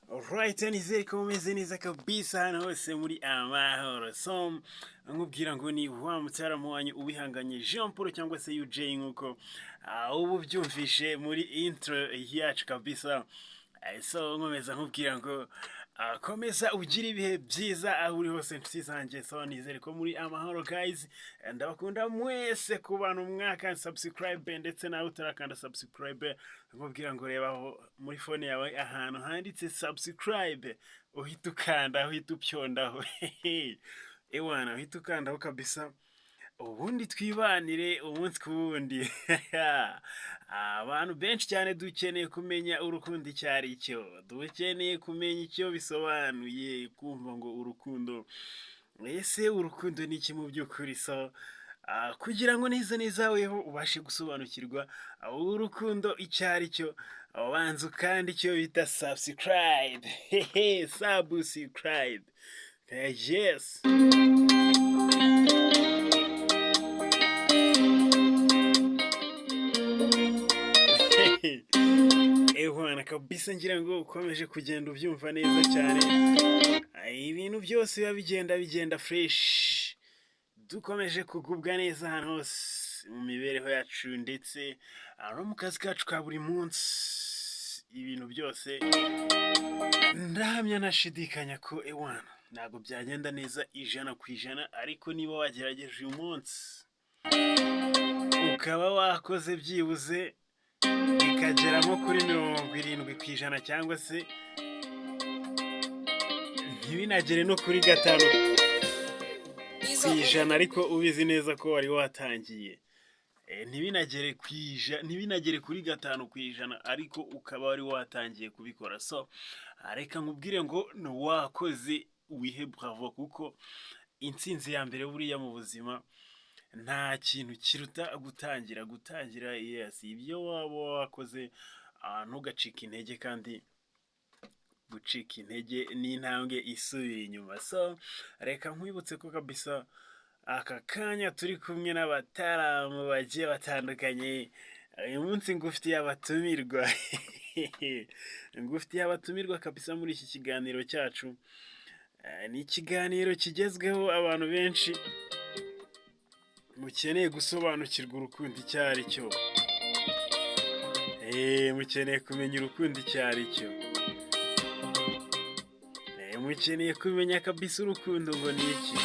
Alright, nizere ko mumeze neza kabisa hano hose muri amahoro. So nkubwira ngo ni wa mutaramu wanyu ubihanganye Jean Paul cyangwa se UJ nkuko ubu byumvishe muri intro yacu kabisa. So nkomeza nkubwira ngo komeza ugira ibihe byiza aho uri hose nshuti zanjye. So nizere ko muri amahoro guys, ndabakunda mwese ku bantu mwaka subscribe ndetse nawe utarakanda subscribe, nkubwira ngo reba aho muri phone yawe ahantu handitse subscribe, uhita ukanda, uhita upyondaho ewana uhita ukandaho kabisa, ubundi twibanire umunsi ku wundi. Abantu benshi cyane dukeneye kumenya urukundo icyo ari cyo, dukeneye kumenya icyo bisobanuye kumva ngo urukundo, ese urukundo ni iki mu by'ukuri? So kugira ngo neza weho ubashe gusobanukirwa urukundo icyo ari cyo, banza ukanda icyo bita subscribe. Subscribe, yes. Ehwana kabisa, ngira ngo ukomeje kugenda ubyumva neza cyane, ibintu byose biba bigenda fresh, dukomeje kugubwa neza hano hose mu mibereho yacu ndetse no mu kazi kacu ka buri munsi. Ibintu byose ndahamya nashidikanya ko ewana ntabwo byagenda neza 100%, ariko niba wagerageje uyu munsi ukaba wakoze byibuze bikageramo kuri 70% cyangwa se ntibinagere no kuri 5%, ariko ubizi neza ko wari watangiye, ntibinagere kuri 5%, ariko ukaba wari watangiye kubikora. So reka nkubwire ngo wakoze wihe bravo, kuko intsinzi ya mbere buriya mu buzima nta kintu kiruta gutangira. Yes, ibyo waba wakoze ntugacike intege, kandi gucika intege ni intambwe isubira inyuma. So reka nkwibutse ko kabisa aka kanya turi kumwe n'abataramu bagiye batandukanye. Uyu munsi ngufitiye abatumirwa kabisa muri iki kiganiro cyacu. Ni ikiganiro kigezweho, abantu benshi mukeneye gusobanukirwa urukundo icyo ari cyo, mukeneye kumenya urukundo icyo ari cyo, mukeneye kumenya kabisa urukundo ngo ni iki.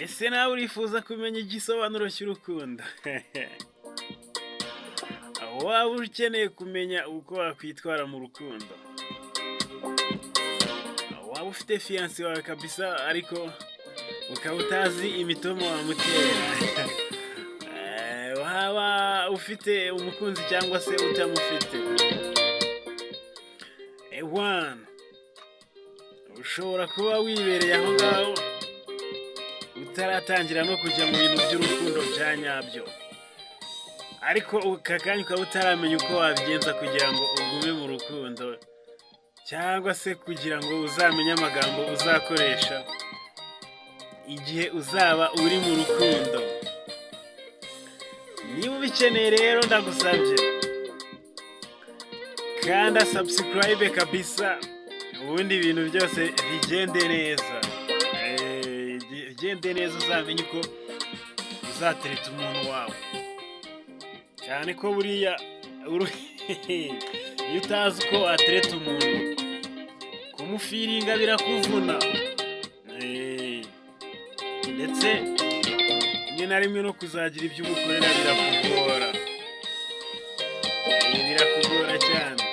Ese nawe urifuza kumenya igisobanuro cy'urukundo? Waba ukeneye kumenya uko wakwitwara mu rukundo? Waba ufite fiancé wawe kabisa ariko ukaba utazi imitomo wamutera? Waba ufite umukunzi cyangwa se utamufite? Ewana, ushobora kuba wibereye aho ngaho utaratangira no kujya mu bintu by'urukundo bya nyabyo, ariko ukakanya ukaba utaramenya uko wabigenza kugira ngo ugume mu rukundo, cyangwa se kugira ngo uzamenye amagambo uzakoresha igihe uzaba uri mu rukundo. Niba ubikeneye rero ndagusabye kanda subscribe kabisa, ubundi ibintu byose bigende neza, uzamenye uko uzatereta umuntu wawe, cyane ko buriya iyo utazi uko watereta umuntu, kumufiringa birakuvuna, ndetse rimwe na rimwe no kuzagira ibyo umukorera birakugora cyane.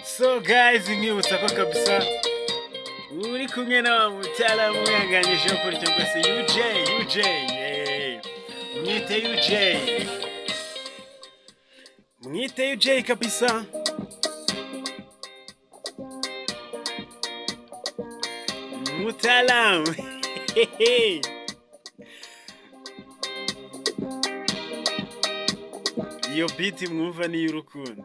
So guys, nkibutsa ko kabisa uri kumwe na mutaramu wihanganye Jean Paul cyangwa se UJ. Mwite UJ kabisa. Mutaramu. Iyo beat mwumva ni y'urukundo.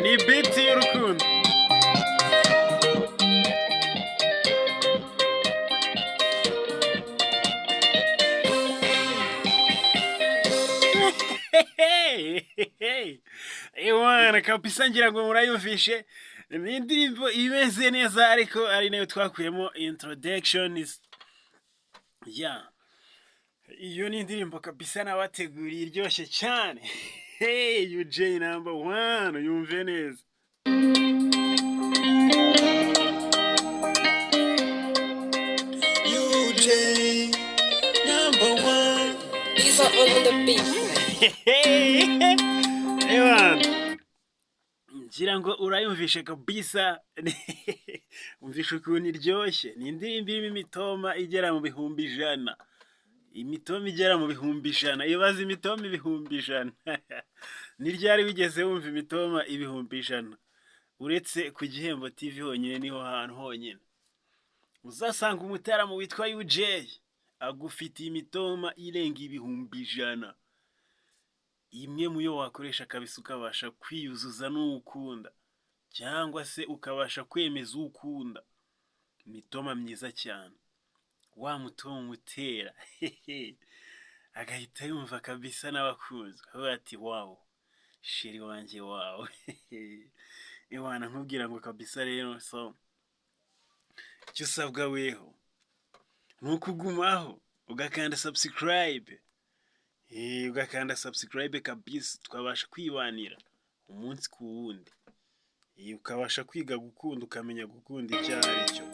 Ni beat y'urukundo. ewana kabisa ngira ngo murayumvishe ni indirimbo imeze neza ariko ari nayo twakuyemo introduction ya iyo ni indirimbo kabisa nabateguriye iryoshye cyane. Hey UJ number 1 yumve neza. UJ number 1 These are on the beat. Ewan ngira ngo urayumvishe kabisa. Umvishe ukuntu iryoshye. Ni indirimbo irimo imitoma igera mu bihumbi ijana. Imitoma igera mu bihumbi ijana. Ibaze imitoma ibihumbi ijana. Ni ryari wigeze wumva imitoma ibihumbi ijana? Uretse ku Gihembo TV honyine niho hantu honyine uzasanga umutaramo witwa UJ agufitiye imitoma irenga ibihumbi ijana. Imwe mu yo wakoresha kabisa ukabasha kwiyuzuza n'ukunda cyangwa se ukabasha kwemeza ukunda. Imitoma myiza cyane. Wa mutoma utera agahita yumva kabisa n'abakunzi bati wow sheri wanjye wow. Ewana nkubwira ngo kabisa rero so icyo usabwa weho nukugumaho ugakanda subscribe. Ugakanda subscribe kabisa twabasha kwibanira umunsi ku wundi. Ukabasha kwiga gukunda ukamenya gukunda icyo ari cyo.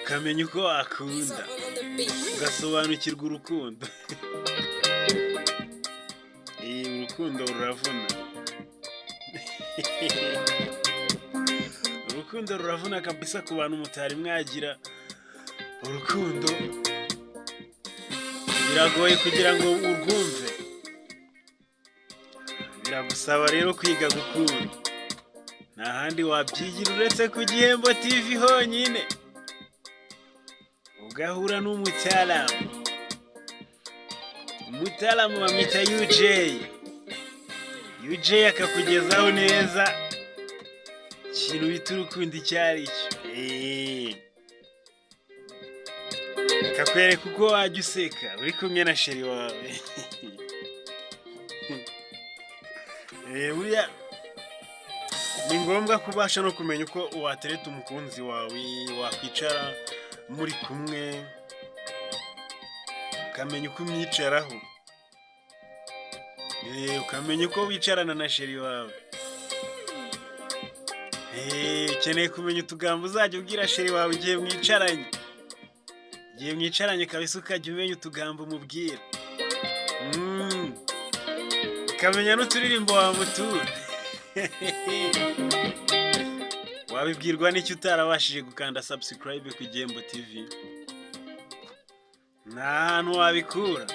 Ukamenya uko wakunda ugasobanukirwa urukundo. Urukundo ruravuna. Urukundo ruravuna kabisa ku bantu mutari mwagira urukundo. Biragoye kugira ngo urwumve. Biragusaba rero kwiga gukunda. Nta handi wabyigira uretse ku Gihembo TV honyine. Ugahura n'umutaramu. Umutaramu bamwita UJ. UJ akakugezaho neza ikintu bita urukundo icyo ari cyo. Akakwereka uko wajya useka uri kumwe na sheri wawe. Buriya ni ngombwa kubasha no kumenya uko watereta umukunzi wawe, wakwicara muri kumwe ukamenya uko umwicaraho. Ukamenya uko wicarana na sheri wawe. Ukeneye kumenya utugambo uzajya ubwira sheri wawe igihe mwicaranye. Igihe mwicaranye kabisa ukajya umenya utugambo umubwira. Ukamenya n'uturirimbo wamutura. Wabibwirwa n'icyo utarabashije gukanda subscribe ku Gihembo TV. Nta hantu wabikura.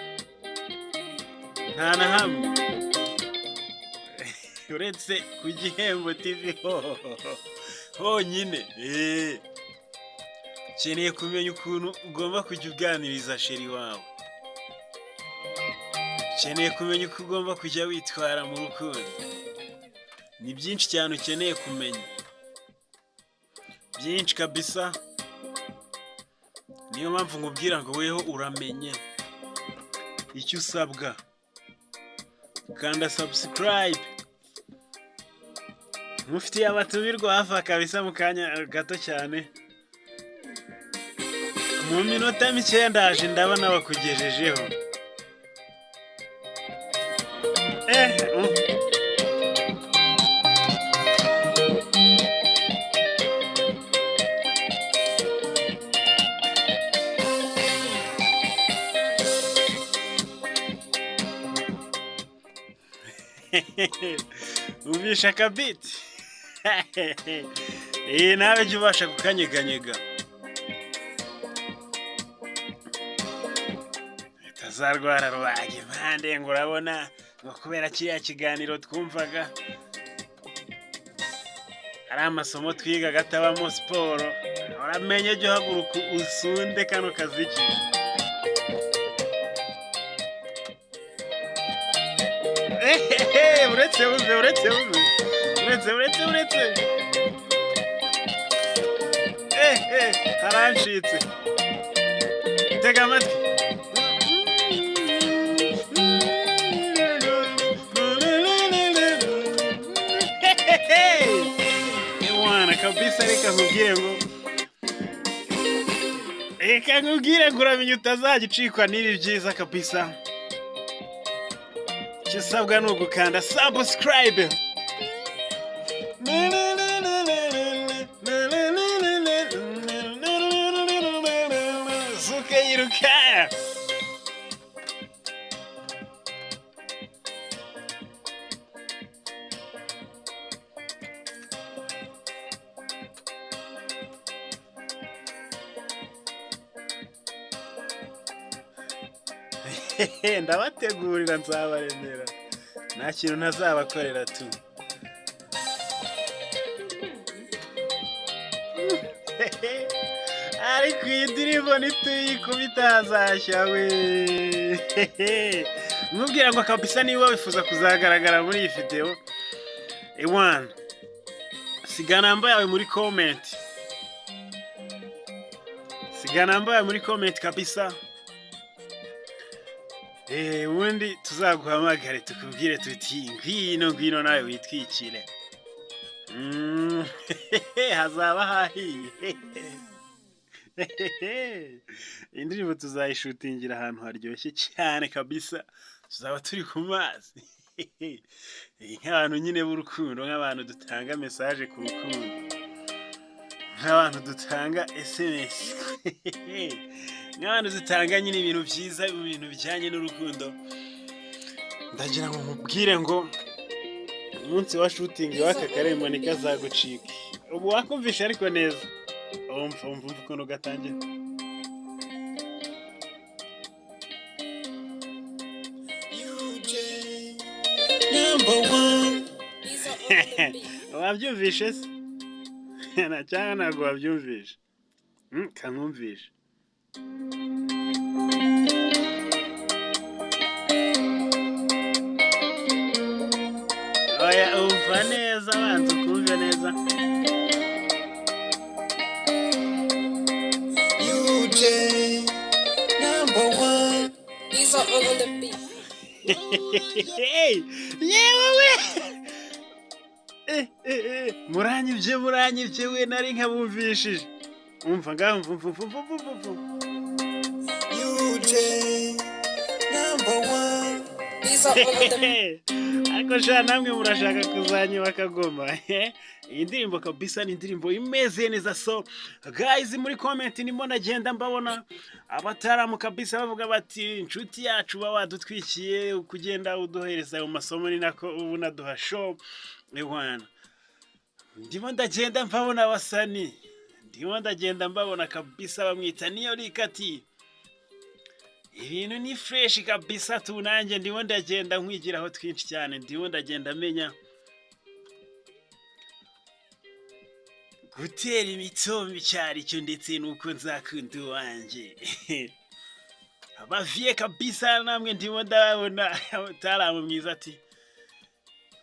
Nta na hamwe. Uretse ku Gihembo TV honyine. Ukeneye kumenya ukuntu ugomba kujya uganiriza sheri wawe. Ukeneye kumenya uko ugomba kujya witwara mu rukundo. Ni byinshi cyane ukeneye kumenya. Byinshi kabisa. Niyo mpamvu nkubwira ngo weho uramenye icyo usabwa. Kanda subscribe. Mufitiye abatumirwa hafi kabisa mu kanya gato cyane. Mu minota mike ndaje ndabona bakugejejeho. Ubisha kabiti. Nawe jya ubasha kukanyeganyega. Utazarwara rubaga impande ngo urabona ngo kubera kiriya kiganiro twumvaga ari amasomo twiga gatabamo siporo. Uramenye jya uhaguruka usunde kano kaziki. uretse harancitse. Tega amatwi. reka nkubwire ngo uramenye utazagicikwa n'ibi byiza kabisa. Icyo usabwa ni ugukanda subscribe. Zuka yiruka. Ndabategurira nzabaremera nta kintu ntazabakorera tu. Ariko iyi ndirimbo nituyikubita hazashya we. Nkubwira ngo kabisa niba wifuza kuzagaragara muri iyi video ewana siga namba yawe muri comment, siga namba yawe muri comment kabisa. Ubundi tuzaguhamagare tukubwire tuti ngwino nawe witwikire. Hazaba hahiye. Indirimbo tuzayishutingira ahantu haryoshye cyane kabisa. Tuzaba turi ku mazi. Nk'abantu nyine b'urukundo, nk'abantu dutanga message ku rukundo, nk'abantu dutanga SMS. Nk'abantu dutanga nyine ibintu byiza, ibintu bijyanye n'urukundo. Ndagira ngo nkubwire ngo umunsi wa shooting w'aka karembo nikazagucika. Ubu wakumvisha ariko neza. Umva ukuntu gatangira. Wabyumvishe se? Cyangwa ntabwo wabyumvishe? Kankumvishe. Oya umva neza, banza ukumve neza. These are all on the beat. Yewe muranyibye we nari nkabumvishije. Umva ngaho These are all on the beat. Ariko sha namwe murashaka kuzanye bakagoma. Iyi ndirimbo kabisa ni indirimbo imeze neza. So guys, muri comment nimo nagenda mbabona abataramu kabisa bavuga bati inshuti yacu bawadutwikiye kugenda uduhereza mu masomo ni nako ubu naduha show ewana. Ndimo ndagenda mbabona abasani, ndimo ndagenda mbabona kabisa bamwita niyo rikati. Ibintu ni fresh kabisa tu, nanjye ndimo ndagenda nkwigiraho twinshi cyane, ndimo ndagenda menya gutera imitombi cyari cyo ndetse nuko nzakunda wanjye. Abavye kabisa namwe ndimo ndabona utaramu mwiza ati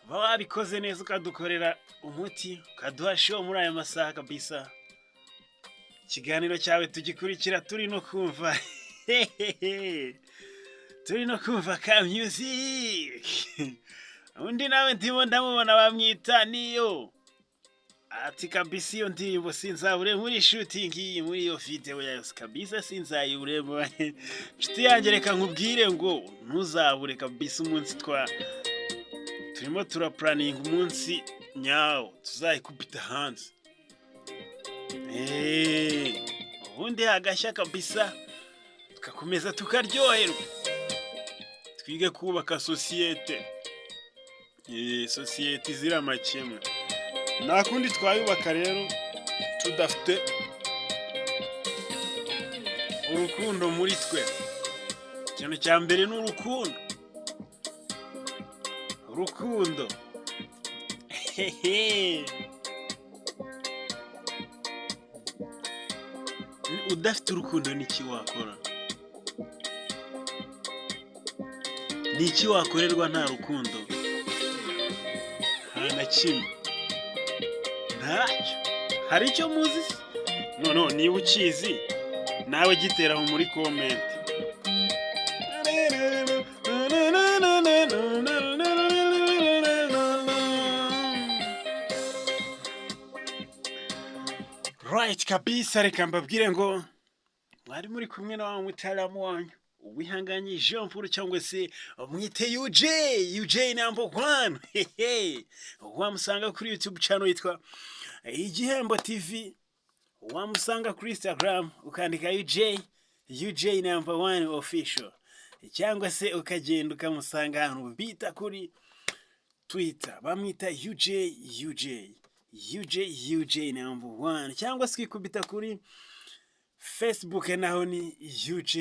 wabikoze neza ukadukorera umuti ukaduha show muri aya masaha kabisa. Ikiganiro cyawe tugikurikira turi no kumva. Turi no kumva ka music. Undi nawe ndimo ndamubona bamwita niyo. Ati kabisa iyo ndirimbo sinzabure muri shooting iyi muri iyo video yayo kabisa sinzayiburemo. Nshuti yanjye reka nkubwire ngo ntuzabure kabisa umunsi turimo planning umunsi nyawo tuzayikubita hanze. Ubundi hagashya kabisa tugakomeza tukaryoherwa, twige kubaka societe. Societe izira amakemwa. Nta kundi twayubaka rero tudafite urukundo muri twe. Ikintu cya mbere ni urukundo. Urukundo. Udafite urukundo niki wakora? Niki wakorerwa nta rukundo? Nta na kimwe. Ntacyo. Hari icyo muzi? No, niba ukizi nawe giteraho muri comment. Right kabisa, reka mbabwire ngo mwari muri kumwe na wa mutaramu wanyu uwihanganye Jean Paul cyangwa se mwite UJ number 1. Hehe, wamusanga kuri YouTube channel yitwa Igihembo TV, wamusanga kuri Instagram ukandika UJ number 1 official, cyangwa se ukagenda ukamusanga ahantu bita kuri Twitter bamwita UJ number 1, cyangwa se ikubita kuri Facebook naho ni UJ.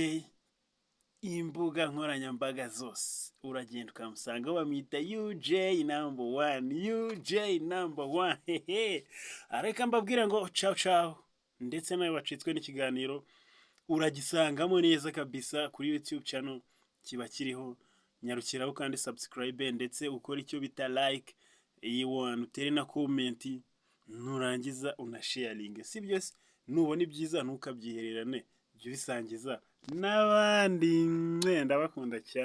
Imbuga nkoranyambaga zose uragenda ukamusanga bamwita UJ number 1. Hehe, areka mbabwira ngo ciao, ndetse nawe wacitswe n'ikiganiro uragisangamo neza kabisa kuri YouTube channel kiba kiriho. Nyarukiraho kandi subscribe ndetse ukora icyo bita like, utere na comment, nurangiza unasharinge, sibyo se? Nubona ibyiza ntukabyihererane, jya ubisangiza n'abandi. Ndabakunda cyane.